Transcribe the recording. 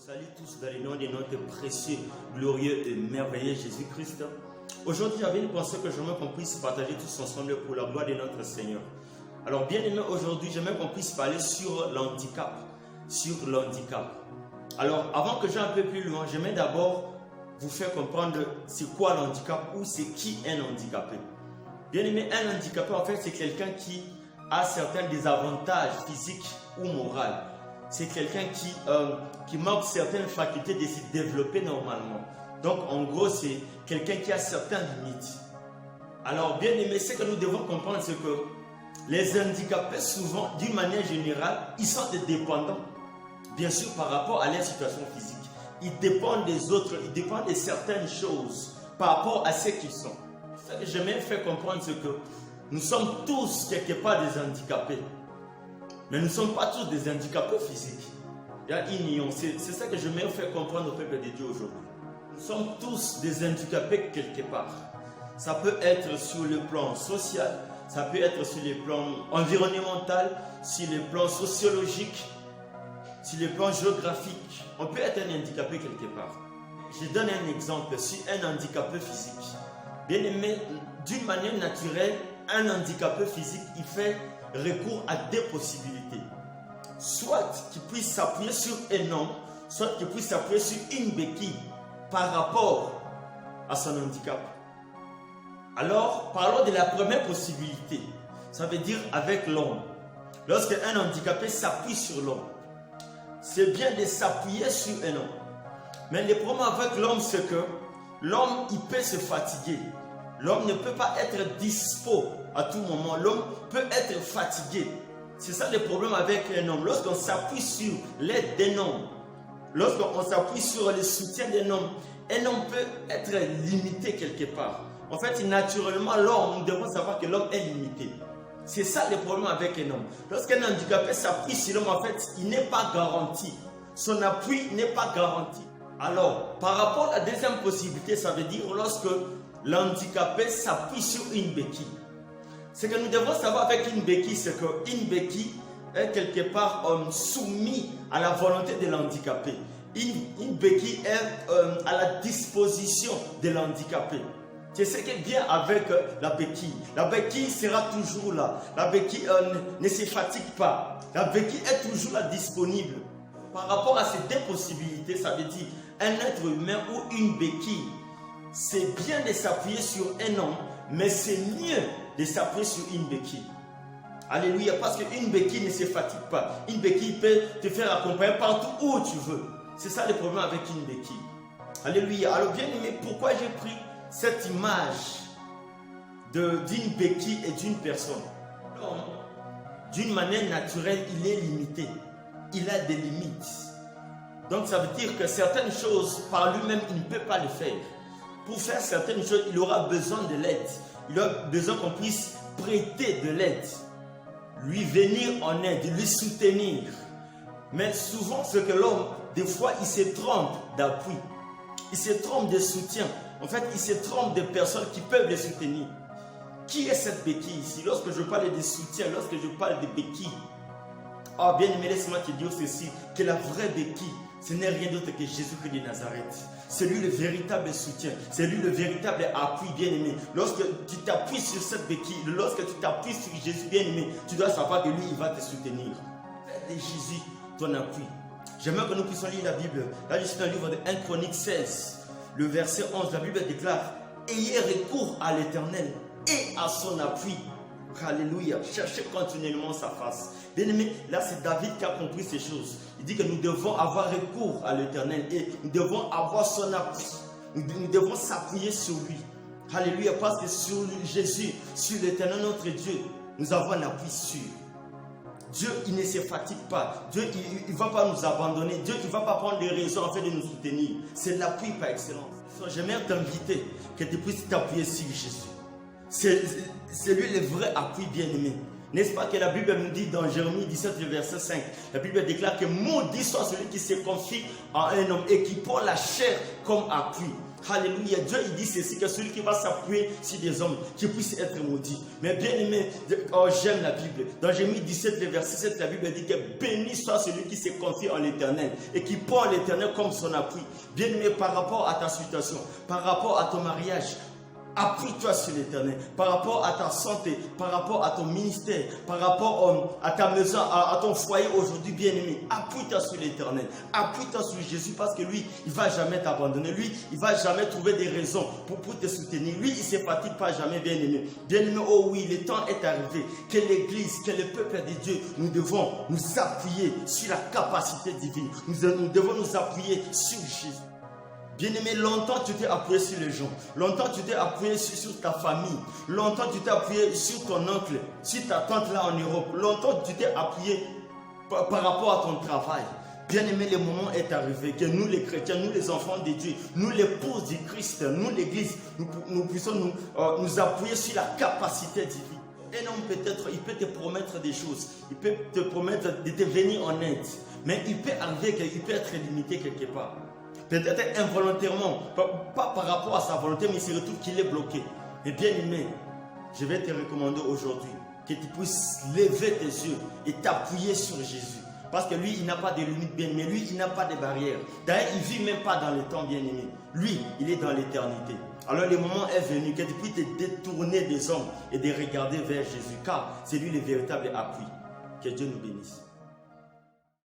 Salut tous dans le nom de notre précieux, glorieux et merveilleux Jésus-Christ. Aujourd'hui, j'avais une pensée que j'aimerais qu'on puisse partager tous ensemble pour la gloire de notre Seigneur. Alors, bien aimé, aujourd'hui, j'aimerais qu'on puisse parler sur l'handicap. Alors, avant que j'aille un peu plus loin, j'aimerais d'abord vous faire comprendre c'est quoi l'handicap ou c'est qui un handicapé. Bien aimé, un handicapé, en fait, c'est quelqu'un qui a certains désavantages physiques ou moraux. C'est quelqu'un qui manque certaines facultés de se développer normalement. Donc, en gros, c'est quelqu'un qui a certaines limites. Alors, bien aimé, ce que nous devons comprendre, c'est que les handicapés, souvent, d'une manière générale, ils sont des dépendants. Bien sûr, par rapport à leur situation physique. Ils dépendent des autres, ils dépendent de certaines choses par rapport à ce qu'ils sont. Ce que j'aimerais faire comprendre, c'est que nous sommes tous quelque part des handicapés. Mais nous ne sommes pas tous des handicapés physiques. Il y a une nuance. C'est ça que je veux faire comprendre au peuple de Dieu aujourd'hui. Nous sommes tous des handicapés quelque part. Ça peut être sur le plan social, ça peut être sur le plan environnemental, sur le plan sociologique, sur le plan géographique. On peut être un handicapé quelque part. Je donne un exemple sur un handicapé physique. Bien aimé, d'une manière naturelle, un handicapé physique, il fait recours à deux possibilités. Soit qu'il puisse s'appuyer sur un homme, soit qu'il puisse s'appuyer sur une béquille par rapport à son handicap. Alors, parlons de la première possibilité. Ça veut dire avec l'homme. Lorsqu'un handicapé s'appuie sur l'homme, c'est bien de s'appuyer sur un homme. Mais le problème avec l'homme, c'est que l'homme, il peut se fatiguer. L'homme ne peut pas être dispo à tout moment. L'homme peut être fatigué. C'est ça le problème avec un homme. Lorsqu'on s'appuie sur l'aide d'un homme, lorsqu'on s'appuie sur le soutien d'un homme peut être limité quelque part. En fait, naturellement, l'homme, nous devons savoir que l'homme est limité. C'est ça le problème avec un homme. Lorsqu'un handicapé s'appuie sur l'homme, en fait, il n'est pas garanti. Son appui n'est pas garanti. Alors, par rapport à la deuxième possibilité, ça veut dire lorsque l'handicapé s'appuie sur une béquille. Ce que nous devons savoir avec une béquille, c'est qu'une béquille est quelque part soumise à la volonté de l'handicapé. Une béquille est à la disposition de l'handicapé. C'est ce qui vient avec la béquille. La béquille sera toujours là. La béquille ne se fatigue pas. La béquille est toujours là disponible. Par rapport à ces deux possibilités, ça veut dire un être humain ou une béquille. C'est bien de s'appuyer sur un homme, mais c'est mieux de s'appuyer sur une béquille. Alléluia, parce qu'une béquille ne se fatigue pas. Une béquille peut te faire accompagner partout où tu veux. C'est ça le problème avec une béquille. Alléluia. Alors bien aimé, pourquoi j'ai pris cette image d'une béquille et d'une personne? D'une manière naturelle, il est limité. Il a des limites. Donc ça veut dire que certaines choses, par lui-même, il ne peut pas le faire. Pour faire certaines choses, il aura besoin de l'aide. Il a besoin qu'on puisse prêter de l'aide. Lui venir en aide, lui soutenir. Mais souvent, c'est que l'homme, des fois, il se trompe d'appui. Il se trompe de soutien. En fait, il se trompe de personnes qui peuvent le soutenir. Qui est cette béquille ici? Lorsque je parle de soutien, lorsque je parle de béquille, oh, bien aimé, laisse-moi te dire ceci, que la vraie béquille, ce n'est rien d'autre que Jésus-Christ de Nazareth. C'est lui le véritable soutien. C'est lui le véritable appui, bien-aimé. Lorsque tu t'appuies sur cette béquille, lorsque tu t'appuies sur Jésus, bien-aimé, tu dois savoir que lui, il va te soutenir. Fais de Jésus ton appui. J'aimerais que nous puissions lire la Bible. Là, je suis dans le livre de 1 Chronique 16. Le verset 11, la Bible déclare: ayez recours à l'Éternel et à son appui. Alléluia. Cherchez continuellement sa face. Bien aimé, là c'est David qui a compris ces choses. Il dit que nous devons avoir recours à l'Éternel et nous devons avoir son appui. Nous devons s'appuyer sur lui. Alléluia. Parce que sur Jésus, sur l'Éternel notre Dieu, nous avons un appui sûr. Dieu, il ne se fatigue pas. Dieu, il ne va pas nous abandonner. Dieu, il ne va pas prendre des raisons afin de nous soutenir. C'est l'appui par excellence. J'aimerais t'inviter que tu puisses t'appuyer sur Jésus. C'est lui le vrai appui, bien-aimé. N'est-ce pas que la Bible nous dit dans Jérémie 17, verset 5, la Bible déclare que maudit soit celui qui se confie à un homme et qui prend la chair comme appui. Alléluia. Dieu il dit ceci, que celui qui va s'appuyer sur des hommes, qui puisse être maudit. Mais bien aimé, j'aime la Bible. Dans Jérémie 17, le verset 7, la Bible dit que béni soit celui qui se confie en l'Éternel et qui prend l'Éternel comme son appui. Bien aimé, par rapport à ta situation, par rapport à ton mariage, appuie-toi sur l'Éternel. Par rapport à ta santé, par rapport à ton ministère, par rapport à ta maison, à ton foyer aujourd'hui, bien-aimé, appuie-toi sur l'Éternel. Appuie-toi sur Jésus parce que lui, il ne va jamais t'abandonner. Lui, il ne va jamais trouver des raisons pour te soutenir. Lui, il ne se fatigue pas jamais, bien-aimé. Bien-aimé, oh oui, le temps est arrivé. Que l'Église, que le peuple de Dieu, nous devons nous appuyer sur la capacité divine. Nous devons nous appuyer sur Jésus. Bien-aimé, longtemps tu t'es appuyé sur les gens, longtemps tu t'es appuyé sur ta famille, longtemps tu t'es appuyé sur ton oncle, sur ta tante là en Europe, longtemps tu t'es appuyé par rapport à ton travail. Bien-aimé, le moment est arrivé que nous les chrétiens, nous les enfants de Dieu, nous l'épouse du Christ, nous l'église, nous puissions nous appuyer sur la capacité divine. Un homme peut-être, il peut te promettre des choses, il peut te promettre de te venir en aide, mais il peut arriver qu'il peut être limité quelque part. Peut-être involontairement, pas par rapport à sa volonté, mais il se retrouve qu'il est bloqué. Et bien aimé, je vais te recommander aujourd'hui que tu puisses lever tes yeux et t'appuyer sur Jésus. Parce que lui, il n'a pas de limite, bien aimé. Lui, il n'a pas de barrière. D'ailleurs, il ne vit même pas dans le temps, bien aimé. Lui, il est dans l'éternité. Alors, le moment est venu que tu puisses te détourner des hommes et de regarder vers Jésus. Car c'est lui le véritable appui. Que Dieu nous bénisse.